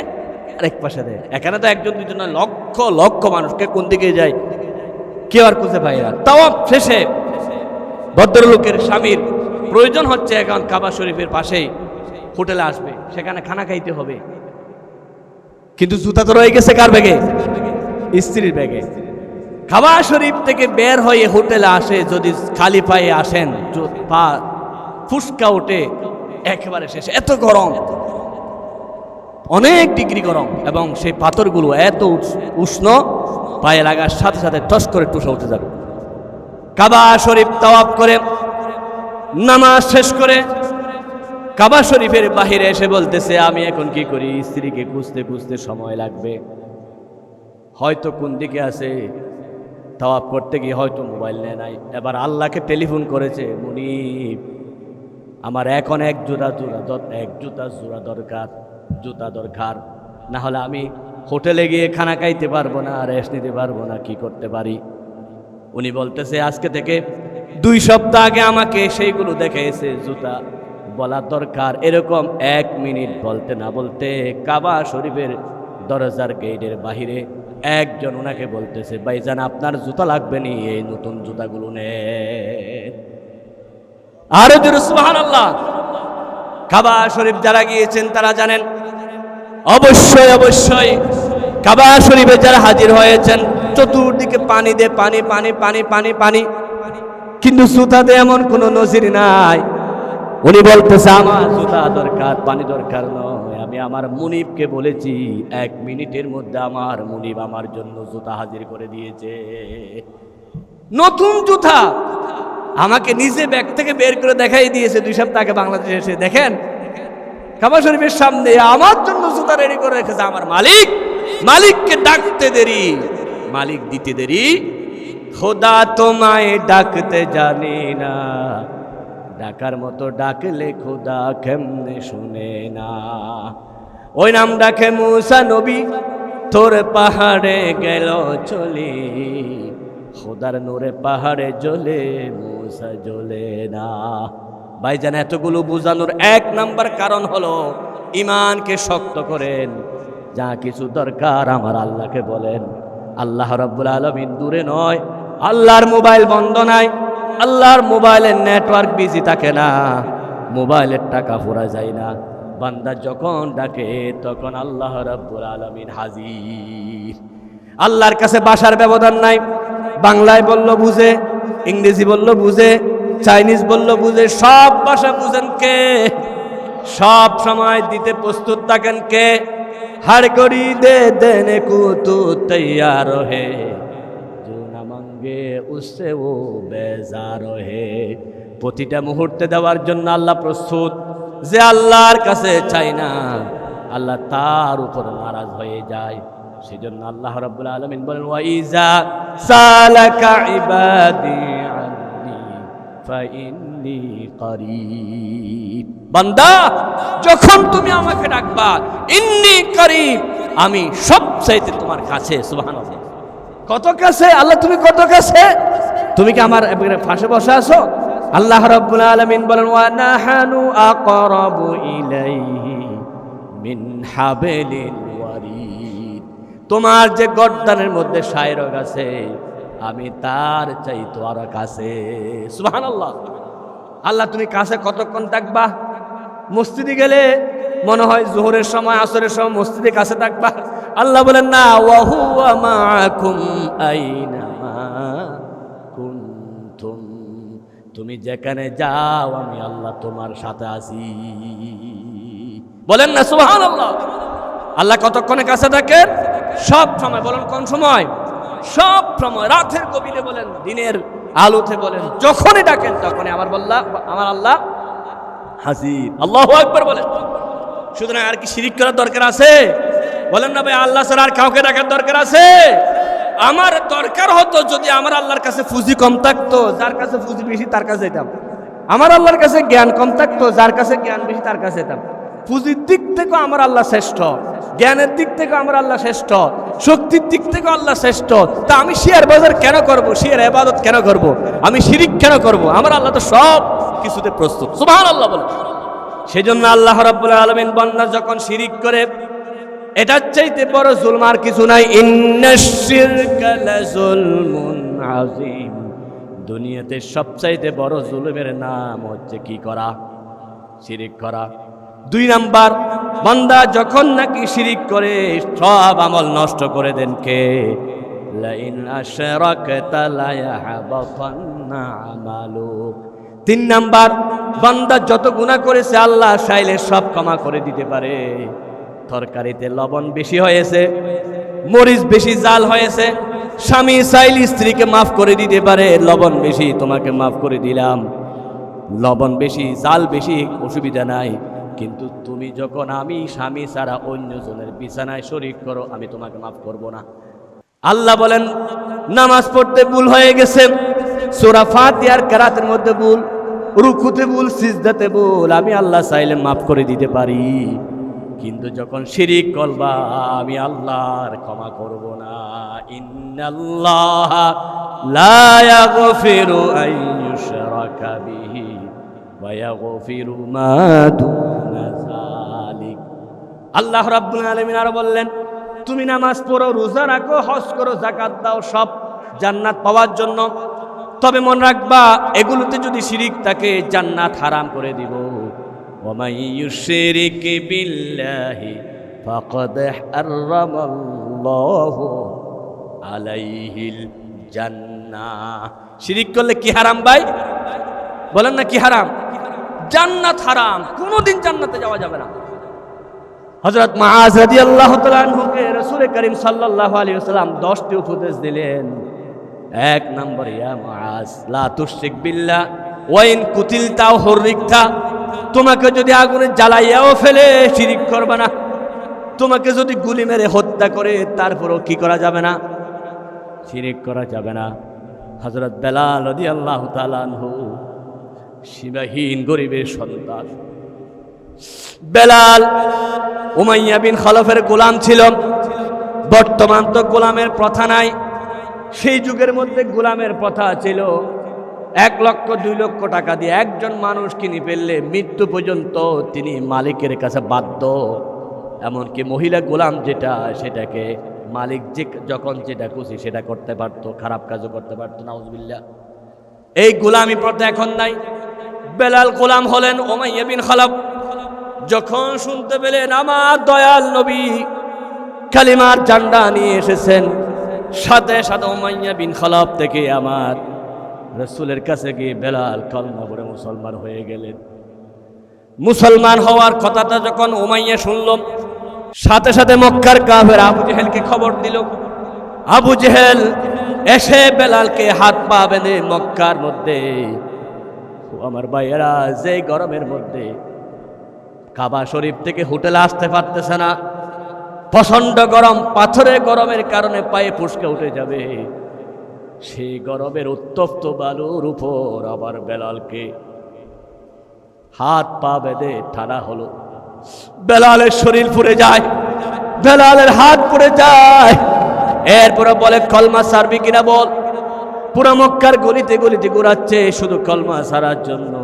আরেক পাশে দেয়। এখানে তো একজন দুজন লক্ষ লক্ষ মানুষকে কোন দিকে যায় কেউ আর খুঁজে পায় না। তাওয়াফ শেষে ভদ্রলোকের স্বামীর প্রয়োজন হচ্ছে এখন কাবা শরীফের পাশেই হোটেলে আসবে, সেখানে খানা খাইতে হবে, কিন্তু জুতা তো রয়ে গেছে কার ব্যাগে? স্ত্রীর ব্যাগে। কাবা শরীফ থেকে বের হয়ে হোটেলে আসে, যদি খালি পায়ে আসেন পা ফুসকা ওঠে একেবারে শেষ। এত গরম, অনেক ডিগ্রি গরম, এবং সেই পাথরগুলো এত উষ্ণ, পায়ে লাগার সাথে সাথে টস করে টুসা উঠে যাবে। কাবা শরীফ তাওয়াফ করে নামাজ শেষ করে কাবা শরীফের বাহিরে এসে বলতেছে, আমি এখন কি করি? স্ত্রীকে খুঁজতে খুঁজতে সময় লাগবে, হয়তো কোন দিকে আছে। তাওয়াফ করতে গিয়ে হয়তো মোবাইল নেয় নাই। এবার আল্লাহকে টেলিফোন করেছে, মুনিব আমার এখন এক জোড়া জোড়া দরকার, জুতা দরকার, না হলে আমি হোটেলে গিয়ে খানা খাইতে পারবো না, রেস্ট নিতে পারবো না, কি করতে পারি? উনি বলতেছে, আজকে থেকে 2 সপ্তাহ আগে আমাকে সেইগুলো দেখাইছে জুতা, বলা দরকার। এরকম 1 মিনিট বলতে না বলতে কাবা শরীফের দরজার গেটের বাহিরে একজন ওনাকে বলতেছে, ভাইজান আপনার জুতা লাগবে নি, এই নতুন জুতাগুলো নেন। আর জোরে সুবহানাল্লাহ। কাবা শরীফ যারা গিয়েছেন তারা জানেন, অবশ্যই অবশ্যই কাবা শরীফে যারা হাজির হয়েছেন চতুর্দিকে পানি দে, পানি পানি পানি পানি পানি, কিন্তু জুতাতে এমন কোনো নজির নাই। উনি বলতেছে, আমার জুতা দরকার, পানি দরকার নয়, আমি আমার মুনিবকে বলেছি 1 মিনিটের মধ্যে আমার মুনিব আমার জন্য জুতা হাজির করে দিয়েছে, নতুন জুতা আমাকে নিজে ব্যাগ থেকে বের করে দেখাই দিয়েছে 2 সপ্তাহ আগে বাংলাদেশে এসে। দেখেন কাবা শরীফের সামনে আমার জন্য জুতা রেডি করে রেখেছে আমার মালিক। মালিককে ডাকতে দেরি, মালিক দিতে দেরি। খোদা তোমায় ডাকতে জানি না, ডাকার মতো ডাকলে খোদা কেমনে শুনে না। ওই নাম ডাকে মুসা নবী, তোর পাহাড়ে গেল চলি, খোদার নূরে পাহাড়ে জ্বলে মুসা জ্বলে না। ভাইজান এতগুলো বোঝানোর 1 নাম্বার কারণ হলো ঈমানকে শক্ত করেন। যা কিছু দরকার আমার আল্লাহকে বলেন। আল্লাহ রাব্বুল আলামিন দূরে নয়, আল্লাহর মোবাইল বন্ধ নাই, আল্লাহর মোবাইলের নেটওয়ার্ক বিজি থাকে না, মোবাইলের টাকা ফুরা যায় না। বান্দা যখন ডাকে তখন আল্লাহ রাব্বুল আলামিন হাজির। আল্লাহর কাছে ভাষার ব্যবধান নাই। বাংলায় বলল বুঝে, ইংরেজি বলল বুঝে, চাইনিজ বলল বুঝে, সব ভাষা বুঝেন কে? সব সময় দিতে প্রস্তুত থাকেন কে? हर घड़ी दे देने को तू तैयार है, जो ना मांगे उससे वो बेजार है। প্রতিটা মুহূর্তে দেওয়ার জন্য আল্লাহ প্রস্তুত। যে আল্লাহর কাছে চাই না, আল্লাহ তার উপর নারাজ হয়ে যায়। সেজন্য আল্লাহ রাব্বুল আলামিন বলেন, ওয়া ইজা সালাকা ইবাদি আন্নি ফাইন্নী করিব। বান্দা যখন তুমি আমাকে ডাকবা, ইন্নী করিব, আমি সবচাইতে তোমার কাছে। সুবহানাল্লাহ, কত কাছে আল্লাহ, তুমি কত কাছে? তুমি কি আমার পাশে বসে আছো? আল্লাহ রাব্বুল আলামিন বলেন, ওয়া নাহানু আকরাবু ইলাইহি মিন হাবলিল ওয়ারিদ। তোমার যে গর্দানের মধ্যে শায়রক আছে আমি তার চাইতে আরো কাছে। সুবহানাল্লাহ। আল্লাহ তুমি কাছে কতক্ষণ থাকবা? মসজিদে গেলে মনে হয় জোহরের সময় আসরের সময় মসজিদে কাছে থাকবা। আল্লাহ বলেন না, ওয়া হুয়া মাআকুম আইনামা কুনতুম, তুমি যেখানে যাও আমি আল্লাহ তোমার সাথে আছি। বলেন না সুবহানাল্লাহ। আল্লাহ কতক্ষণে কাছে থাকেন? সব সময়। বলেন কোন সময়? সব সময়। রাতের গভীরে বলেন, দিনের আলোতে বলেন, যখনই ডাকেন তখনই আমার আল্লাহ হাজির। আল্লাহু আকবার বলেন। সুতরাং আর কি শিরিক করার দরকার আছে? বলেন না ভাই, আল্লাহ ছাড়া আর কাউকে ডাকার দরকার আছে? আমার দরকার হতো যদি আমার আল্লাহর কাছে পুঁজি কম থাকতো, যার কাছে পুঁজি বেশি তার কাছে যেতাম। আমার আল্লাহর কাছে জ্ঞান কম থাকতো, যার কাছে জ্ঞান বেশি তার কাছে যেতাম। পুঁজির দিক থেকেও আমার আল্লাহ শ্রেষ্ঠ, জ্ঞানের দিক থেকে আমার আল্লাহ শ্রেষ্ঠ, শক্তির দিক থেকে আল্লাহ শ্রেষ্ঠ। তা আমি শেয়ার বাজার কেন করব? শেয়ার ইবাদত কেন করব? আমি শিরিক কেন করব? আমার আল্লাহ তো সব কিছুতে প্রস্তুত। সুবহানাল্লাহ বলেন। সেজন্য আল্লাহ রাব্বুল আলামিন বান্দা যখন শিরিক করে, এটার চাইতে বড় জুলম আর কিছু নাই। ইন্নাশ শিরকা লাযুলমুন আযীম। দুনিয়াতে সবচাইতে বড় জুলুমের নাম হচ্ছে কি করা? শিরিক করা। 2 নাম্বার, বান্দা যখন নাকি শিরিক করে সব আমল নষ্ট করে দেন কে? লা ইন আশরাকতা লা ইয়াহবাতান্না আমালুক। 3 নাম্বার, বান্দা যত গুনাহ করেছে আল্লাহ চাইলে সব ক্ষমা করে দিতে পারে। তরকারিতে লবণ বেশি হয়েছে, মরিচ বেশি জাল হয়েছে, স্বামী চাইলে স্ত্রীকে মাফ করে দিতে পারে। লবণ বেশি, তোমাকে মাফ করে দিলাম। লবণ বেশি, জাল বেশি, অসুবিধা নাই। কিন্তু তুমি যখন আমি স্বামী ছাড়া অন্যজনের বিছানায় শরীক করো, আমি তোমাকে মাফ করব না। আল্লাহ বলেন নামাজ পড়তে ভুল হয়ে গেছে, সূরা ফাতিহার কিরাতের মধ্যে ভুল, রুকুতে ভুল, সিজদাতে ভুল, আমি আল্লাহ চাইলে মাফ করে দিতে পারি। কিন্তু যখন শিরিক করবা আমি আল্লাহর ক্ষমা করব না। ইন্নাল্লাহা লা ইয়াগফিরু আন ইউশরাকা বিহি ওয়া ইয়াগফিরু মা দুনা যালিক। আল্লাহ রাব্বুল আলামিন আরো বললেন, তুমি নামাজ পড়ো, রোজা রাখো, হজ করো, যাকাত দাও, সব জান্নাত পাওয়ার জন্য। তবে মনে রাখবা এগুলোতে যদি শিরিক থাকে জান্নাত হারাম করে দিব। ومن يشرك بالله فقد حرم الله عليه الجنة। শিরিক করলে কি হারাম ভাই? বলেন না কি হারাম? জান্নাত হারাম, কোনোদিন জান্নাতে যাওয়া যাবে না। হযরত মুআজ রাদিয়াল্লাহু তাআলা আনহুকে রাসূল করিম সাল্লাল্লাহু আলাইহি ওয়াসাল্লাম 10টি উপদেশ দিলেন। 1 নম্বর, ইয়া মুআজ লা তুশরিক বিল্লাহ ওয়া ইন কুতিলতা হুররিকতা। তোমাকে যদি আগুনে জ্বালাইয়াও ফেলে শিরিক করবে না। তোমাকে যদি গুলি মেরে হত্যা করে তারপরও কি করা যাবে না? শিরিক করা যাবে না। হযরত বেলাল রাদিয়াল্লাহু তাআলা আনহু সীমাহীন গরিবের সন্তান। বেলাল উমাইয়া বিন খলফের গোলাম ছিল। বর্তমান তো গোলামের প্রথা নাই, সেই যুগের মধ্যে গোলামের প্রথা ছিল। 1 লক্ষ 2 লক্ষ টাকা দিয়ে একজন মানুষ কিনে ফেললে মৃত্যু পর্যন্ত তিনি মালিকের কাছে বাধ্য। এমনকি মহিলা গোলাম যেটা, সেটাকে মালিক যখন যেটা খুশি সেটা করতে পারত, খারাপ কাজও করতে পারত। নাউজুবিল্লাহ। এই গোলামি প্রথা এখন নাই। বেলাল গোলাম হলেন উমাইয়া বিন খলফ। যখন শুনতে পেলেন আমার দয়াল নবী কালিমার ঝান্ডা নিয়ে এসেছেন, সাথে সাথে উমাইয়া বিন খলফ থেকে আমার রাসূলের কাছে গিয়ে বেলাল কলমা পড়ে মুসলমান হয়ে গেলেন। মুসলমান হওয়ার কথাটা যখন উমাইয়া শুনল, সাথে সাথে মক্কার কাফের আবু জেহেলকে খবর দিল। আবু জেহেল এসে বেলালকে হাত পা বেঁধে মক্কার মধ্যে, আমার ভাইয়েরা, যে গরমের মধ্যে কাবা শরীফ থেকে হোটেলে আসতে পারতেছে না, প্রচন্ড গরম, পাথরের গরমের কারণে পায়ে ফুসকে উঠে যাবে, সেই গরমের উত্তপ্ত বালুর উপর আবার বেলালকে হাত পা বেঁধে টানা হলো। বেলালের শরীর পুড়ে যায়, বেলালের হাত পুড়ে যায়। এরপরে বলে কলমা ছাড়বি কিনা বল। পুরো মক্কার গলিতে গলিতে ঘোরাচ্ছে শুধু কলমা ছাড়ার জন্য।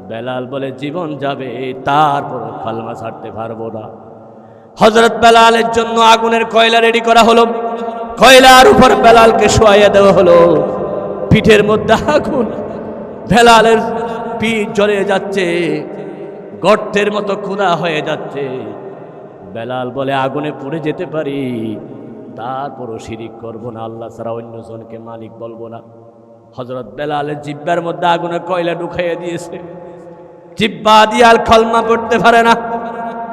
বেলাল বলে জীবন যাবে তারপর কলমা ছাড়তে পারবো না। হযরত বেলালের জন্য আগুনের কয়লা রেডি করা হলো। কয়লার উপর বেলালকে শোয়াইয়া দেওয়া হলো। পিঠের মধ্যে আগুন, বেলালের পিঠ জ্বলে যাচ্ছে, গর্তের মতো ক্ষুধা হয়ে যাচ্ছে। বেলাল বলে আগুনে পুড়ে যেতে পারি, তারপরও শিরিক করব না, আল্লাহ ছাড়া অন্যজনকে মালিক বলবো না। হযরত বেলালের জিহ্বার মধ্যে আগুনের কয়লা ঢুকাইয়া দিয়েছে, জিহ্বা দিয়ে আর কলমা পড়তে পারে না।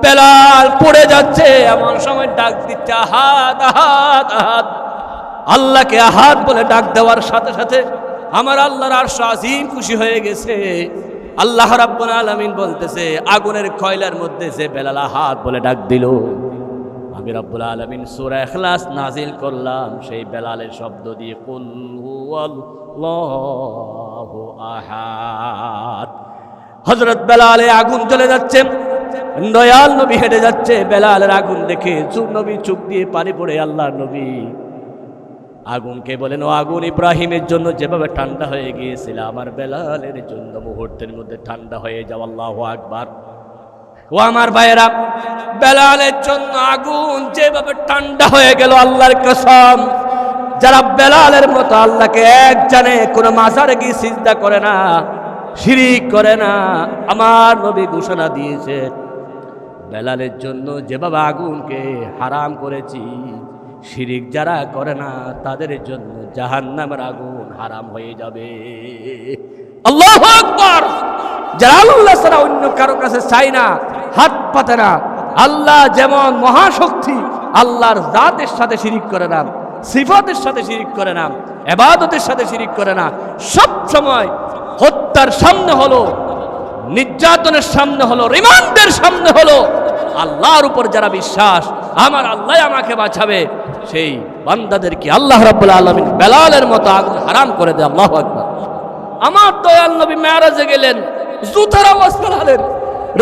বেলাল পড়ে যাচ্ছে, এমন সময় ডাক দিচ্ছে আহাদ আহাদ আহাদ। আল্লাহকে আহাদ বলে ডাক দেওয়ার সাথে সাথে আমার আল্লাহর আরশ আজিম খুশি হয়ে গেছে। আল্লাহ রাব্বুল আলামিন বলতেছে, আগুনের কয়লার মধ্যে যে বেলাল আহাদ বলে ডাক দিল, আমি রাব্বুল আলামিন সূরা ইখলাস নাজিল করলাম সেই বেলালের শব্দ দিয়ে, কুল হুয়াল্লাহু আহাদ। হযরত বেলালে আগুন জ্বলে যাচ্ছে, দয়াল নবী হেঁটে যাচ্ছে, বেলালের আগুন দেখে নবী চোখ দিয়ে পানি পড়ে। আল্লাহর নবী আগুনকে বলেন, ও আগুন, ইব্রাহিমের জন্য যেভাবে ঠান্ডা হয়ে গিয়েছিল আমার বেলালের জন্য মুহূর্তের মধ্যে ঠান্ডা হয়ে যাও। আল্লাহু আকবার। ও আমার ভাইয়েরা, বেলালের জন্য আগুন যেভাবে ঠান্ডা হয়ে গেল, আল্লাহর কসম, যারা বেলালের মতো আল্লাহকে এক জানে, কোনো মাজারে গিয়ে সিজদা করে না, শিরিক করে না, আমার নবী ঘোষণা দিয়েছে বেলালের জন্য যেভাবে আগুনকে হারাম করেছি, শিরিক যারা করে না তাদের জন্য জাহান্নামের আগুন হারাম হয়ে যাবে। আল্লাহু আকবার। যারা আল্লাহ ছাড়া অন্য কারো কাছে চায় না, হাত পাতে না, আল্লাহ যেমন মহাশক্তি, আল্লাহর জাতের সাথে শিরিক করে না, সিফাতের সাথে শিরিক করে না, ইবাদতের সাথে শিরিক করে না, সব সময় হত্যার সামনে হলো, নির্যাতনের সামনে হলো, রিমান্ডের সামনে হলো, আল্লাহর উপর যারা বিশ্বাস আমার আল্লাহ আমাকে বাঁচাবে, সেই বান্দাদেরকে আল্লাহ রাব্বুল আলামিন বেলালের মতো আগুন হারাম করে দেয়। আল্লাহু আকবার। আমার দয়াল নবী মেরাজে গেলেন, জুতার আওয়াজ বেলালের।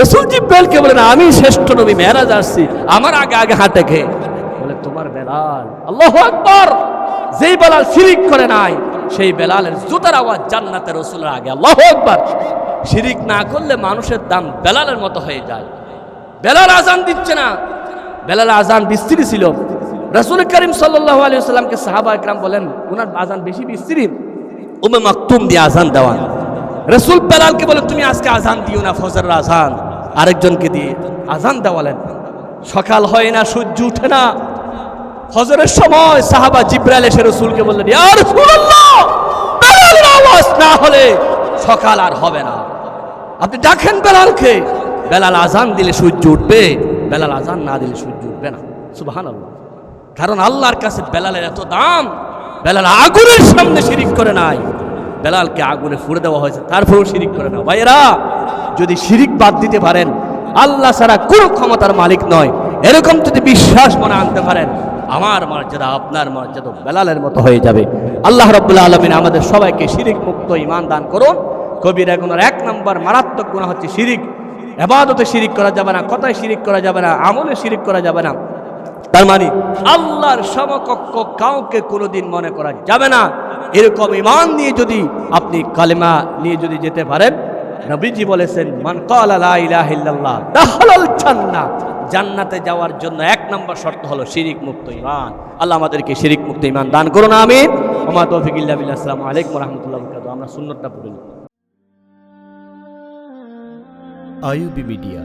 রাসূল জিব্রাইলকে বলেন, আমি শ্রেষ্ঠ নবী, মেরাজ আসছি, আমার আগে আগে হাঁটে খেয়ে বলে তোমার বেলাল। আল্লাহু আকবার। যেই বেলাল শিরিক করে নাই, সেই বেলালের জুতার আওয়াজ জান্নাতে রাসূলের আগে। আল্লাহু আকবার। শিরিক না করলে মানুষের দাম বেলালের মতো হয়ে যায়। বেলাল আজান দিচ্ছে না, বেলাল আজান বিস্তৃতি ছিল। রাসূল করিম সাল্লাল্লাহু আলাইহি ওয়াসাল্লামকে সাহাবা একরাম বলেন, ওনার আজান বেশি বিস্তৃতি, উম্মে মাকতুম দিয়ে আজান দেওয়া। রাসূল বেলালকে বলেন, তুমি আজকে আজান দিও না, ফজরের আজান আরেকজনকে দিয়ে আজান দেওয়ালেন। সকাল হয় না, সূর্য উঠে না, ফজরের সময় সাহাবা জিব্রাইল এসে রাসূলকে বললেন, ইয়া রাসূলুল্লাহ, বেলালের আওয়াজ না হলে সকাল আর হবে না, আপনি ডাকেন বেলালকে। বেলাল আজান দিলে সূর্য উঠবে, বেলাল আজান না দিলে সূর্য উঠবে না। সুবহানাল্লাহ। কারণ আল্লাহর কাছে বেলালের এত দাম। বেলাল আগুনের সামনে শিরিক করে নাই, বেলালকে আগুনে ফুড়ে দেওয়া হয়েছে, তারপরেও শিরিক করে না। ভাইয়েরা, যদি শিরিক বাদ দিতে পারেন, আল্লাহ ছাড়া কোনো ক্ষমতার মালিক নয়, এরকম যদি বিশ্বাস মনে আনতে পারেন, আমার মর্যাদা আপনার মর্যাদা বেলালের মতো হয়ে যাবে। আল্লাহ রাব্বুল আলামিন আমাদের সবাইকে শিরিক মুক্ত ঈমান দান করুন। কবিরা গুনার 1 নম্বর মারাত্মক গুনাহ হচ্ছে শিরিক। ইবাদতে শিরিক করা যাবে না, কথায় শিরিক করা যাবে না, আমলে শিরিক করা যাবে না। তার মানে আল্লাহর সমকক্ষ কাউকে কোনোদিন মনে করা যাবে না। এরকম ঈমান নিয়ে যদি আপনি কালেমা নিয়ে যদি যেতে পারেন, নবীজি বলেছেন, মান ক্বালা লা ইলাহা ইল্লাল্লাহ দাখালাল জান্নাহ, জান্নাতে যাওয়ার জন্য 1 নম্বর শর্ত হলো শিরিক মুক্ত ঈমান। আল্লাহ আমাদেরকে শিরিক মুক্ত ঈমান দান করুন, আমিন। ওয়া মা তাওফীক ইল্লা বিল্লাহ। আসসালামু আলাইকুম ওয়া রাহমাতুল্লাহি ওয়া বারাকাতুহু। আমরা সুন্নাতটা পড়ি। IUB media